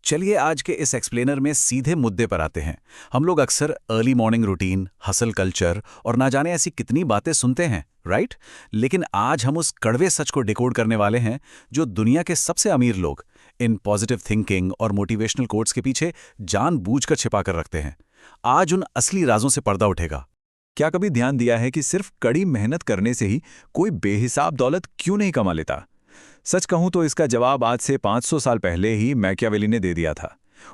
चलिए आज के इस एक्सप्लेनर में सीधे मुद्दे पर आते हैं। हम लोग अक्सर early morning routine, hustle culture और ना जाने ऐसी कितनी बातें सुनते हैं, राइट? लेकिन आज हम उस कड़वे सच को डिकोड करने वाले हैं जो दुनिया के सबसे अमीर लोग इन पॉजिटिव थिंकिंग और मोटिवेशनल कोट्स के पीछे जानबूझकर छिपा कर रखते हैं। आज उन असली राजों से पर्दा उठेगा। क्या कभी ध्यान दिया है कि सिर्फ कड़ी मेहनत करने से ही कोई बेहिसाब दौलत क्यों नहीं कमा लेता? सच कहूं तो इसका जवाब आज से 500 साल पहले ही मैकियावेली ने दे दिया था।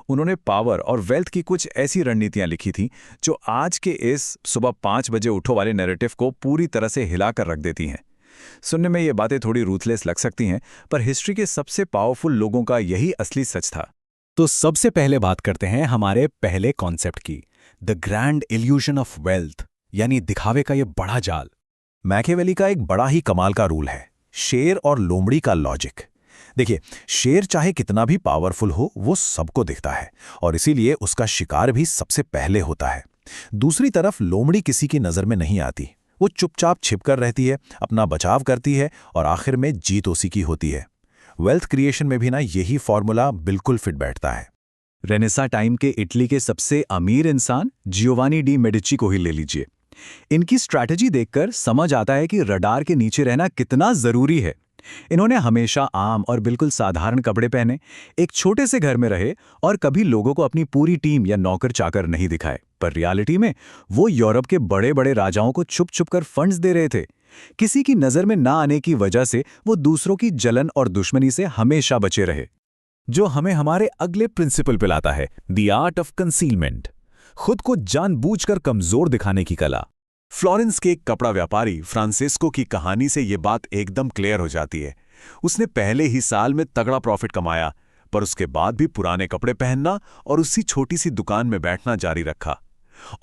उन्होंने पावर और वेल्थ की कुछ ऐसी रणनीतियां लिखी थीं जो आज के इस सुबह 5 बजे उठो वाले नैरेटिव को पूरी तरह से हिलाकर रख देती हैं। सुनने में ये बातें थोड़ी रूथलेस लग सकती हैं, पर हिस्ट्री के सबसे पावरफुल लोगों का यही असली सच था। तो सबसे पहले बात करते हैं हमारे पहले कॉन्सेप्ट की, the grand illusion of wealth, यानी दिखावे का ये बड़ा जाल। मैकियावेली का एक बड़ा ही कमाल का रूल है, शेर और लोमड़ी का लॉजिक। देखिए, शेर चाहे कितना भी पावरफुल हो, वो सबको दिखता है और इसीलिए उसका शिकार भी सबसे पहले होता है। दूसरी तरफ लोमड़ी किसी की नजर में नहीं आती। वो चुपचाप छिपकर रहती है, अपना बचाव करती है और आखिर में जीत उसी की होती है। वेल्थ क्रिएशन में भी ना यही फॉर्मूला बिल्कुल फिट बैठता है। रेनेसा टाइम के इटली के सबसे अमीर इंसान जियोवानी डी मेडिची को ही ले लीजिए। इनकी स्ट्रैटेजी देखकर समझ आता है कि रडार के नीचे रहना कितना जरूरी है। इन्होंने हमेशा आम और बिल्कुल साधारण कपड़े पहने, एक छोटे से घर में रहे और कभी लोगों को अपनी पूरी टीम या नौकर चाकर नहीं दिखाए, पर रियलिटी में वो यूरोप के बड़े बड़े राजाओं को छुप छुप कर फंड्स दे रहे थे। किसी की नजर में ना आने की वजह से वो दूसरों की जलन और दुश्मनी से हमेशा बचे रहे, जो हमें हमारे अगले प्रिंसिपल पे लाता है, द आर्ट ऑफ कंसीलमेंट, खुद को जानबूझकर कमजोर दिखाने की कला। फ्लोरेंस के एक कपड़ा व्यापारी फ्रांसिस्को की कहानी से ये बात एकदम क्लियर हो जाती है। उसने पहले ही साल में तगड़ा प्रॉफिट कमाया, पर उसके बाद भी पुराने कपड़े पहनना और उसी छोटी सी दुकान में बैठना जारी रखा।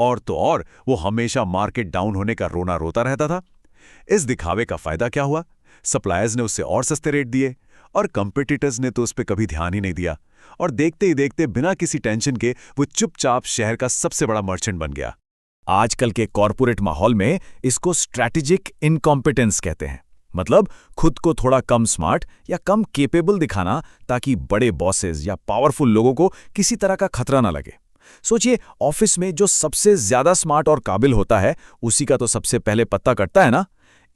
और तो और वो हमेशा मार्केट डाउन होने का रोना रोता रहता था। इस दिखावे का फायदा क्या हुआ? सप्लायर्स ने उससे और सस्ते रेट दिए और कंपटीटर्स ने तो उस पर कभी ध्यान ही नहीं दिया, और देखते ही देखते बिना किसी टेंशन के वो चुपचाप शहर का सबसे बड़ा मर्चेंट बन गया। आजकल के कॉरपोरेट माहौल में इसको स्ट्रैटेजिक इनकॉम्पिटेंस कहते हैं। मतलब खुद को थोड़ा कम स्मार्ट या कम केपेबल दिखाना, ताकि बड़े बॉसेस या पावरफुल लोगों को किसी तरह का खतरा ना लगे। सोचिए, ऑफिस में जो सबसे ज्यादा स्मार्ट और काबिल होता है, उसी का तो सबसे पहले पत्ता कटता है ना।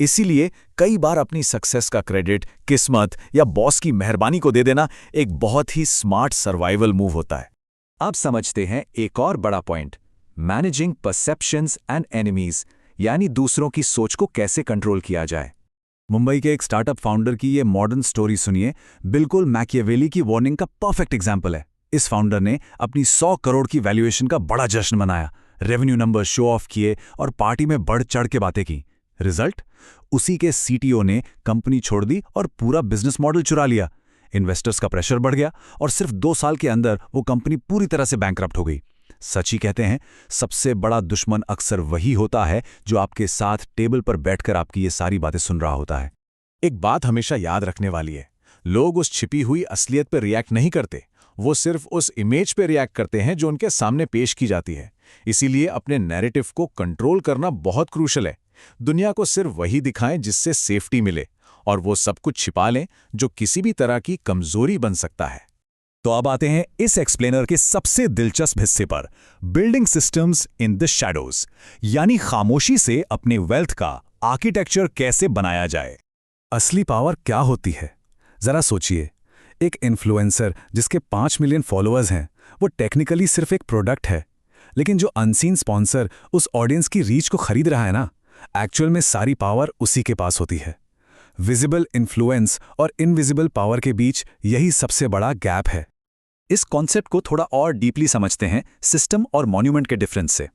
इसीलिए कई बार अपनी सक्सेस का क्रेडिट किस्मत या बॉस की मेहरबानी को दे देना एक बहुत ही स्मार्ट सर्वाइवल मूव होता है। अब समझते हैं एक और बड़ा point, managing perceptions and enemies, यानी दूसरों की सोच को कैसे कंट्रोल किया जाए। मुंबई के एक स्टार्टअप फाउंडर की ये मॉडर्न स्टोरी सुनिए, बिल्कुल मैकियावेली की वार्निंग का परफेक्ट एग्जाम्पल है। इस फाउंडर ने अपनी 100 करोड़ की वैल्यूएशन का बड़ा जश्न मनाया, रेवेन्यू नंबर शो ऑफ किए और पार्टी में बढ़ चढ़ के बातें की। रिजल्ट? उसी के सीटीओ ने कंपनी छोड़ दी और पूरा बिजनेस मॉडल चुरा लिया। इन्वेस्टर्स का प्रेशर बढ़ गया और सिर्फ 2 साल के अंदर वो कंपनी पूरी तरह से बैंकरप्ट हो गई। सच ही कहते हैं, सबसे बड़ा दुश्मन अक्सर वही होता है जो आपके साथ टेबल पर बैठकर आपकी ये सारी बातें सुन रहा होता है। एक बात हमेशा याद रखने वाली है, लोग उस छिपी हुई असलियत पर रिएक्ट नहीं करते, वो सिर्फ उस इमेज पे रिएक्ट करते हैं जो उनके सामने पेश की जाती है। इसीलिए अपने नैरेटिव को कंट्रोल करना बहुत क्रूशल है। दुनिया को सिर्फ वही दिखाएं जिससे सेफ्टी मिले, और वो सब कुछ छिपा लें जो किसी भी तरह की कमजोरी बन सकता है। तो अब आते हैं इस एक्सप्लेनर के सबसे दिलचस्प हिस्से पर, building systems in the shadows, यानी खामोशी से अपने वेल्थ का आर्किटेक्चर कैसे बनाया जाए। असली पावर क्या होती है? जरा सोचिए, एक इन्फ्लुएंसर जिसके 5 मिलियन फॉलोअर्स हैं, वो टेक्निकली सिर्फ एक प्रोडक्ट है, लेकिन जो अनसीन स्पॉन्सर उस ऑडियंस की रीच को खरीद रहा है ना, एक्चुअल में सारी पावर उसी के पास होती है। विजिबल इन्फ्लुएंस और इनविजिबल पावर के बीच यही सबसे बड़ा गैप है। इस कॉन्सेप्ट को थोड़ा और डीपली समझते हैं सिस्टम और मॉन्यूमेंट के डिफरेंस से।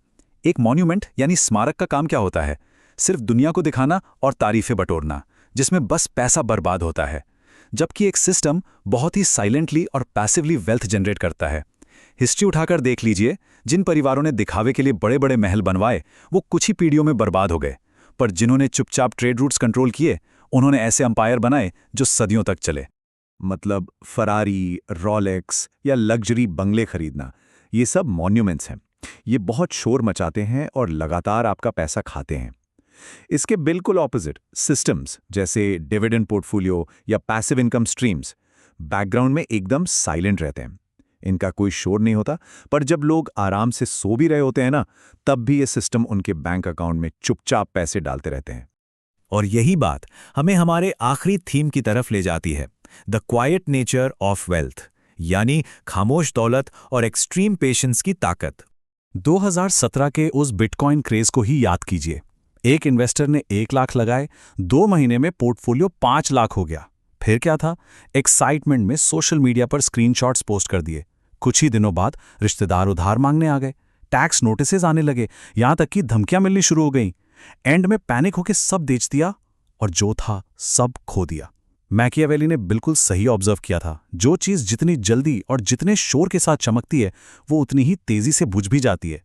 एक मॉन्यूमेंट यानी स्मारक का काम क्या होता है? सिर्फ दुनिया को दिखाना और तारीफें बटोरना, जिसमें बस पैसा बर्बाद होता है। जबकि एक सिस्टम बहुत ही साइलेंटली और पैसिवली वेल्थ जनरेट करता है। हिस्ट्री उठाकर देख लीजिए, जिन परिवारों ने दिखावे के लिए बड़े बड़े महल बनवाए, वो कुछ ही पीढ़ियों में बर्बाद हो गए, पर जिन्होंने चुपचाप ट्रेड रूट्स कंट्रोल किए, उन्होंने ऐसे अंपायर बनाए जो सदियों तक चले। मतलब फरारी, रॉलेक्स या लग्जरी बंगले खरीदना, ये सब मॉन्यूमेंट्स हैं। ये बहुत शोर मचाते हैं और लगातार आपका पैसा खाते हैं। इसके बिल्कुल ऑपोजिट सिस्टम्स जैसे डिविडेंड पोर्टफोलियो या पैसिव इनकम स्ट्रीम्स बैकग्राउंड में एकदम साइलेंट रहते हैं। इनका कोई शोर नहीं होता, पर जब लोग आराम से सो भी रहे होते हैं ना, तब भी ये सिस्टम उनके बैंक अकाउंट में चुपचाप पैसे डालते रहते हैं। और यही बात हमें हमारे आखिरी थीम की तरफ ले जाती है, the quite nature of wealth, यानी खामोश दौलत और एक्सट्रीम पेशेंस की ताकत। 2017 के उस बिटकॉइन क्रेज को ही याद कीजिए। एक इन्वेस्टर ने 1 लाख लगाए, 2 महीने में पोर्टफोलियो 5 लाख हो गया। फिर क्या था, एक्साइटमेंट में सोशल मीडिया पर स्क्रीनशॉट्स पोस्ट कर दिए। कुछ ही दिनों बाद रिश्तेदार उधार मांगने आ गए, टैक्स नोटिसेस आने लगे, यहां तक कि धमकियां मिलनी शुरू हो गईं। एंड में पैनिक होकर सब बेच दिया और जो था सब खो दिया। मैकियावेली ने बिल्कुल सही ऑब्जर्व किया था, जो चीज जितनी जल्दी और जितने शोर के साथ चमकती है वो उतनी ही तेजी से बुझ भी जाती है।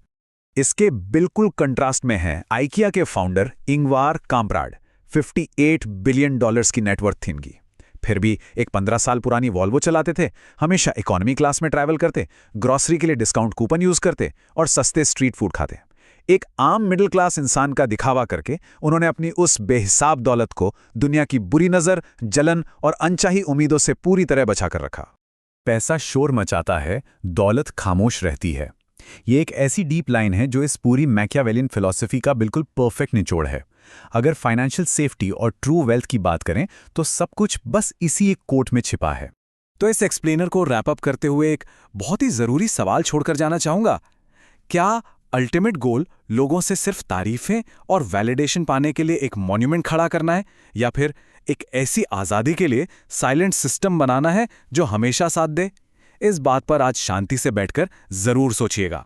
इसके बिल्कुल कंट्रास्ट में है आइकिया के फाउंडर इंगवार काम्प्राड। 58 बिलियन डॉलर्स की नेटवर्थ थी इनकी। फिर भी एक 15 साल पुरानी वॉल्वो चलाते थे, हमेशा इकोनॉमी क्लास में ट्रैवल करते, ग्रॉसरी के लिए डिस्काउंट कूपन यूज करते और सस्ते स्ट्रीट फूड खाते। एक आम मिडिल क्लास इंसान का दिखावा करके उन्होंने अपनी उस बेहिसाब दौलत को दुनिया की बुरी नज़र, जलन और अनचाही उम्मीदों से पूरी तरह बचा कर रखा। पैसा शोर मचाता है, दौलत खामोश रहती है। ये एक ऐसी डीप लाइन है जो इस पूरी मैकियावेलियन फिलॉसफी का बिल्कुल परफेक्ट निचोड़ है। अगर फाइनेंशियल सेफ्टी और ट्रू वेल्थ की बात करें तो सब कुछ बस इसी एक कोट में छिपा है। तो इस एक्सप्लेनर को रैप अप करते हुए एक बहुत ही जरूरी सवाल छोड़कर जाना चाहूंगा। क्या अल्टीमेट गोल लोगों से सिर्फ तारीफें और वैलिडेशन पाने के लिए एक मॉन्यूमेंट खड़ा करना है, या फिर एक ऐसी आज़ादी के लिए साइलेंट सिस्टम बनाना है जो हमेशा साथ दे? इस बात पर आज शांति से बैठकर जरूर सोचिएगा।